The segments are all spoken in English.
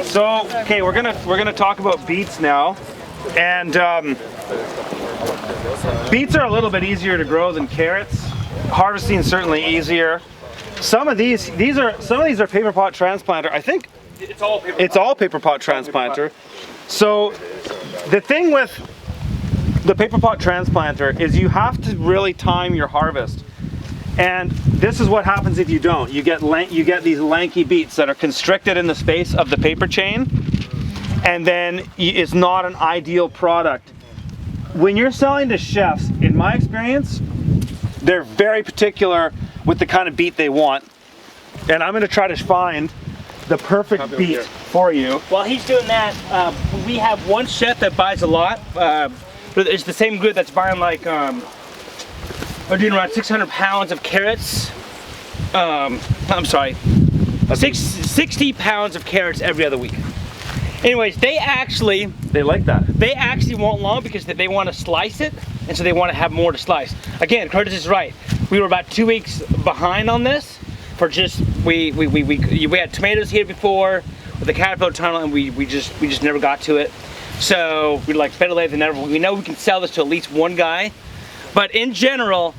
So, okay, we're gonna talk about beets now, and beets are a little bit easier to grow than carrots. Harvesting is certainly easier. Some of these are paper pot transplanter. I think it's all paper pot transplanter. So the thing with the paper pot transplanter is you have to really time your harvest. And this is what happens if you don't. You get these lanky beets that are constricted in the space of the paper chain, and then it's not an ideal product. When you're selling to chefs, in my experience, they're very particular with the kind of beet they want. And I'm gonna try to find the perfect beet for you. While he's doing that, we have one chef that buys a lot. But it's the same group that's buying like, we're doing around 600 pounds of carrots. I'm sorry, 60 pounds of carrots every other week. Anyways, they like that. They actually want long because they want to slice it, and so they want to have more to slice. Again, Curtis is right. We were about 2 weeks behind on this. For just we had tomatoes here before with the caterpillar tunnel, and we just never got to it. So we're like better late than never. We know we can sell this to at least one guy, but in general,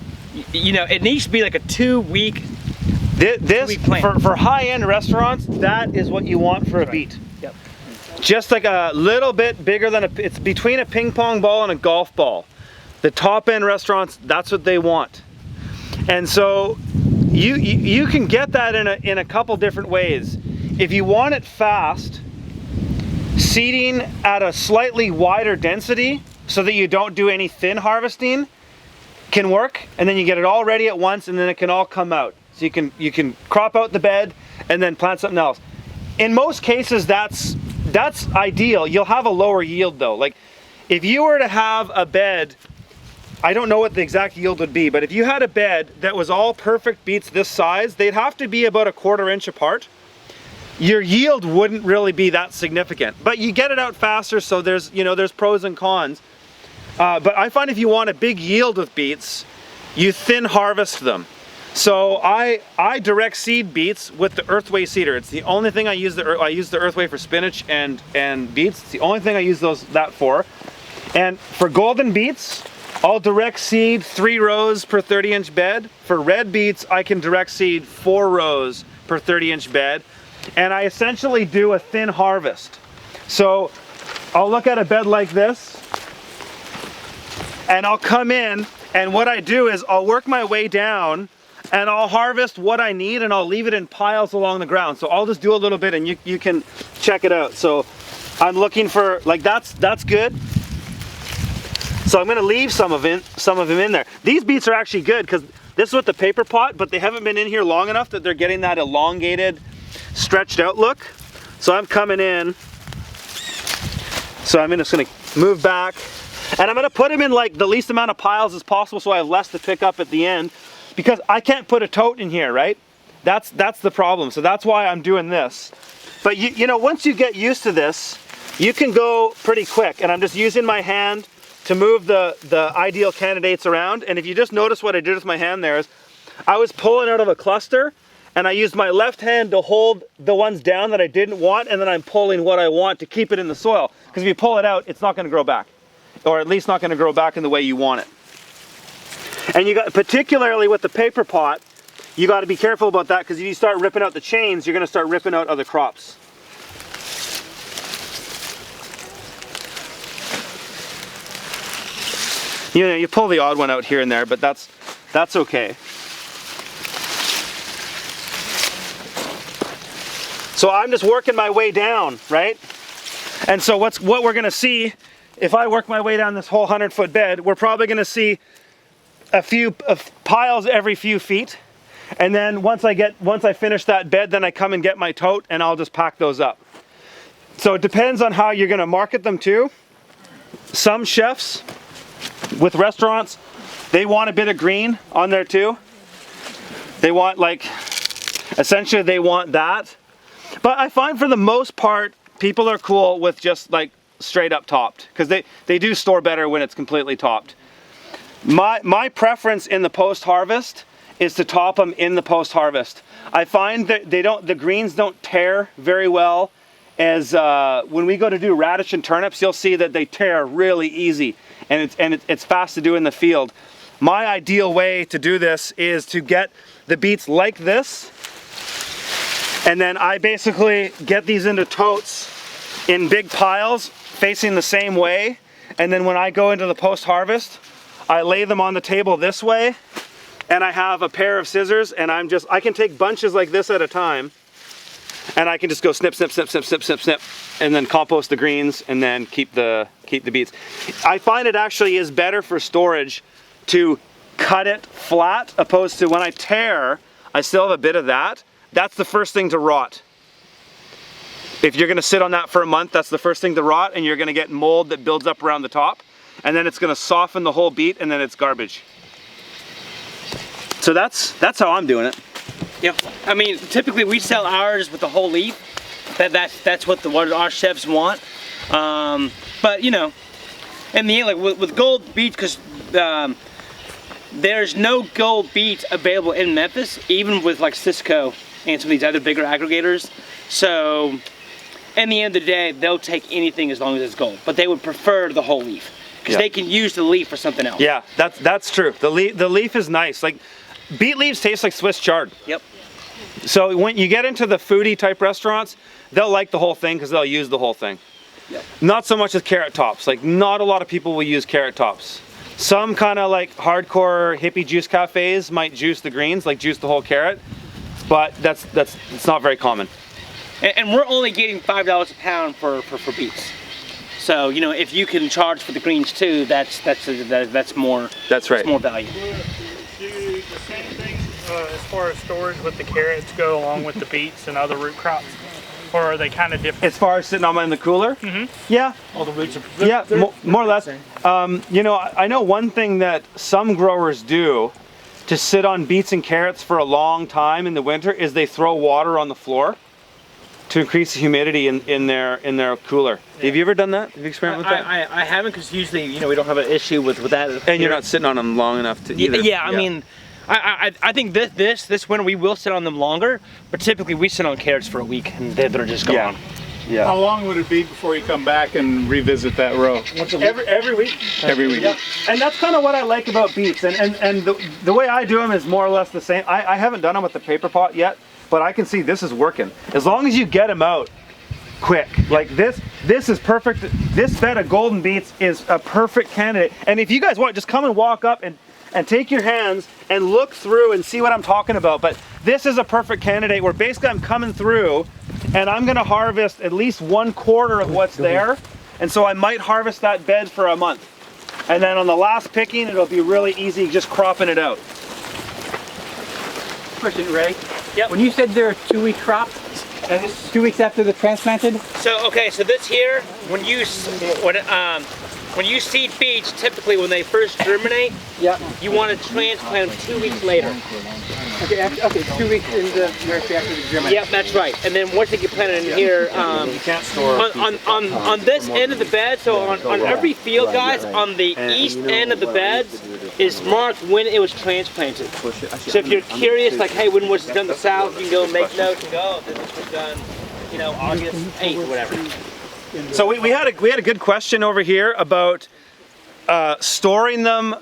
you know, it needs to be like a 2 week. This for high-end restaurants, that is what you want for a beet. Yep. Just like a little bit bigger than it's between a ping pong ball and a golf ball. The top-end restaurants, that's what they want. And so you can get that in a couple different ways. If you want it fast, seeding at a slightly wider density so that you don't do any thin harvesting can work, and then you get it all ready at once, and then it can all come out. So you can crop out the bed and then plant something else. In most cases, that's ideal. You'll have a lower yield though. Like if you were to have a bed, I don't know what the exact yield would be, but if you had a bed that was all perfect beets this size, they'd have to be about 1/4 inch apart. Your yield wouldn't really be that significant, but you get it out faster, so there's pros and cons. But I find if you want a big yield with beets, you thin harvest them. So I direct seed beets with the earthway seeder. It's the only thing I use. I use the earthway for spinach and beets. It's the only thing I use that for. And for golden beets, I'll direct seed 3 rows per 30-inch bed. For red beets, I can direct seed 4 rows per 30-inch bed. And I essentially do a thin harvest. So I'll look at a bed like this, and I'll come in, and what I do is I'll work my way down, and I'll harvest what I need, and I'll leave it in piles along the ground. So I'll just do a little bit, and you can check it out. So I'm looking for, like, that's good. So I'm gonna leave some of them in there. These beets are actually good because this is with the paper pot, but they haven't been in here long enough that they're getting that elongated, stretched out look. So I'm coming in. So I'm just gonna move back, and I'm gonna put them in like the least amount of piles as possible so I have less to pick up at the end, because I can't put a tote in here, right? That's the problem. So that's why I'm doing this. But you know, once you get used to this, you can go pretty quick, and I'm just using my hand to move the ideal candidates around. And if you just notice what I did with my hand there is, I was pulling out of a cluster, and I used my left hand to hold the ones down that I didn't want, and then I'm pulling what I want to keep it in the soil. Because if you pull it out, it's not gonna grow back. Or at least not gonna grow back in the way you want it. And you got, particularly with the paper pot, you gotta be careful about that, because if you start ripping out the chains, you're gonna start ripping out other crops. You know, you pull the odd one out here and there, but that's okay. So I'm just working my way down, right? And so what we're gonna see, if I work my way down this whole 100-foot bed, we're probably gonna see a few piles every few feet. And then once I finish that bed, then I come and get my tote, and I'll just pack those up. So it depends on how you're gonna market them too. Some chefs with restaurants, they want a bit of green on there too. They want, like, essentially they want that. But I find for the most part, people are cool with just like straight up topped, because they do store better when it's completely topped. My preference in the post-harvest is to top them in the post-harvest. I find that the greens don't tear very well, is when we go to do radish and turnips, you'll see that they tear really easy, and it's fast to do in the field. My ideal way to do this is to get the beets like this, and then I basically get these into totes in big piles facing the same way, and then when I go into the post-harvest, I lay them on the table this way, and I have a pair of scissors, and I can take bunches like this at a time, and I can just go snip, snip, snip, snip, snip, snip, snip, and then compost the greens, and then keep the beets. I find it actually is better for storage to cut it flat, opposed to when I tear, I still have a bit of that. That's the first thing to rot. If you're gonna sit on that for a month, that's the first thing to rot, and you're gonna get mold that builds up around the top, and then it's gonna soften the whole beet, and then it's garbage. So that's how I'm doing it. Yep. I mean, typically we sell ours with the whole leaf. That's what our chefs want. But you know, in the end, like with gold beets, because there's no gold beets available in Memphis, even with like Cisco and some of these other bigger aggregators. So, in the end of the day, they'll take anything as long as it's gold. But they would prefer the whole leaf, because they can use the leaf for something else. Yeah, that's true. The leaf is nice. Like, beet leaves taste like Swiss chard. Yep. So when you get into the foodie type restaurants, they'll like the whole thing because they'll use the whole thing. Yep. Not so much as carrot tops. Like, not a lot of people will use carrot tops. Some kind of like hardcore hippie juice cafes might juice the greens, like juice the whole carrot, but it's not very common. And we're only getting $5 a pound for beets. So you know, if you can charge for the greens too, that's more. That's right. That's more value. Do the same thing as far as storage with the carrots go along with the beets and other root crops, or are they kind of different? As far as sitting on in the cooler, yeah, All the roots are more or less. You know, I know one thing that some growers do to sit on beets and carrots for a long time in the winter is they throw water on the floor to increase the humidity in their cooler. Yeah. Have you ever done that? Have you experimented with that? I haven't, because usually, you know, we don't have an issue with that. And you're not sitting on them long enough to either. Yeah, I mean, I think this winter we will sit on them longer, but typically we sit on carrots for a week and they're just gone. Yeah. How long would it be before you come back and revisit that row? Every week. Every week. Yeah. And that's kind of what I like about beets. And the way I do them is more or less the same. I haven't done them with the paper pot yet, but I can see this is working. As long as you get them out quick. Like this is perfect. This bed of golden beets is a perfect candidate. And if you guys want, just come and walk up and take your hands and look through and see what I'm talking about. But this is a perfect candidate where basically I'm coming through and I'm gonna harvest at least 1/4 of what's there. And so I might harvest that bed for a month. And then on the last picking, it'll be really easy just cropping it out. Question, Ray. Yep. When you said they're a 2-week crop, and it's 2 weeks after they're transplanted? So okay, so this here, when you seed beets, typically when they first germinate, you want to transplant them 2 weeks later. Okay, 2 weeks in the nursery after the germination. Yep, that's right. And then once they get planted in here, You can't store on this end of the bed, so on every field, guys, on the east end of the beds is marked when it was transplanted. So if you're curious, like, hey, when was it done the south, you can go make notes and go, this was done, you know, August 8th or whatever. So we had a good question over here about storing them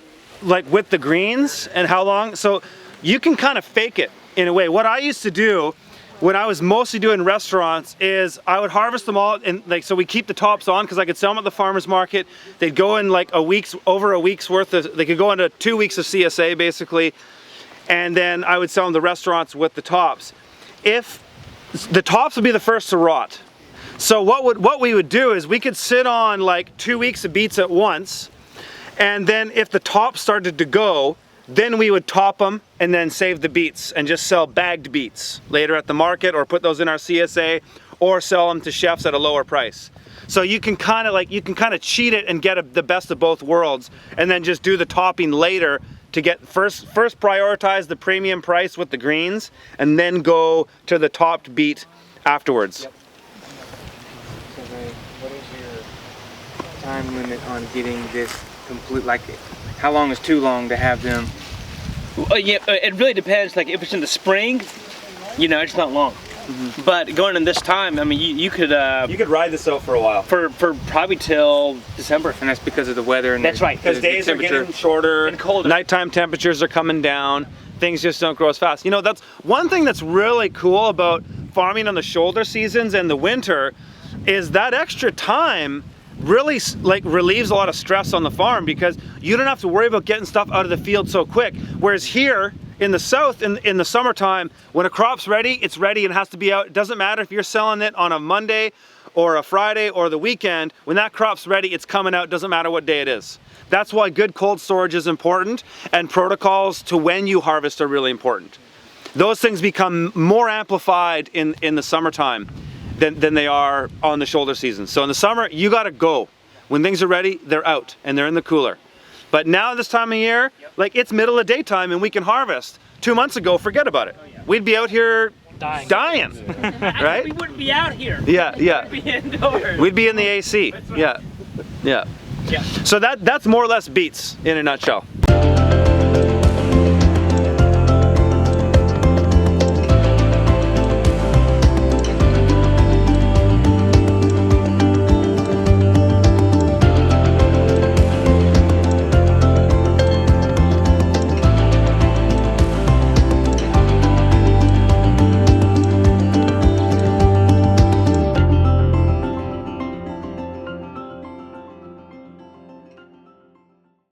like with the greens and how long. So you can kind of fake it in a way. What I used to do when I was mostly doing restaurants is I would harvest them all, and like, so we keep the tops on because I could sell them at the farmer's market. They'd go in like over a week's worth of, they could go into 2 weeks of CSA basically, and then I would sell them to restaurants with the tops. If the tops would be the first to rot. So what we would do is we could sit on like 2 weeks of beets at once, and then if the top started to go, then we would top them and then save the beets and just sell bagged beets later at the market, or put those in our CSA, or sell them to chefs at a lower price. So you can kind of cheat it and get the best of both worlds, and then just do the topping later to get first prioritize the premium price with the greens, and then go to the topped beet afterwards. Yep. So Ray, what is your time limit on getting this complete? Like, how long is too long to have them? Yeah, it really depends. Like if it's in the spring, you know, it's not long. But going in this time, I mean, you could ride this out for a while. for probably till December. And that's because of the weather and That's right. Because days are getting shorter, And colder. nighttime temperatures are coming down, things just don't grow as fast. You know, that's one thing that's really cool about farming on the shoulder seasons and the winter is that extra time really like relieves a lot of stress on the farm because you don't have to worry about getting stuff out of the field so quick. Whereas here in the south, in the summertime, when a crop's ready, it's ready and has to be out. It doesn't matter if you're selling it on a Monday or a Friday or the weekend. When that crop's ready, it's coming out. Doesn't matter what day it is. That's why good cold storage is important, and protocols to when you harvest are really important. Those things become more amplified in the summertime than they are on the shoulder season. So in the summer, you gotta go. When things are ready, they're out and they're in the cooler. But now this time of year, like it's middle of daytime and we can harvest. 2 months ago, forget about it. We'd be out here dying, right? We wouldn't be out here. Yeah, yeah. We'd be indoors. We'd be in the AC. Yeah, yeah. Yeah. So that's more or less beets in a nutshell.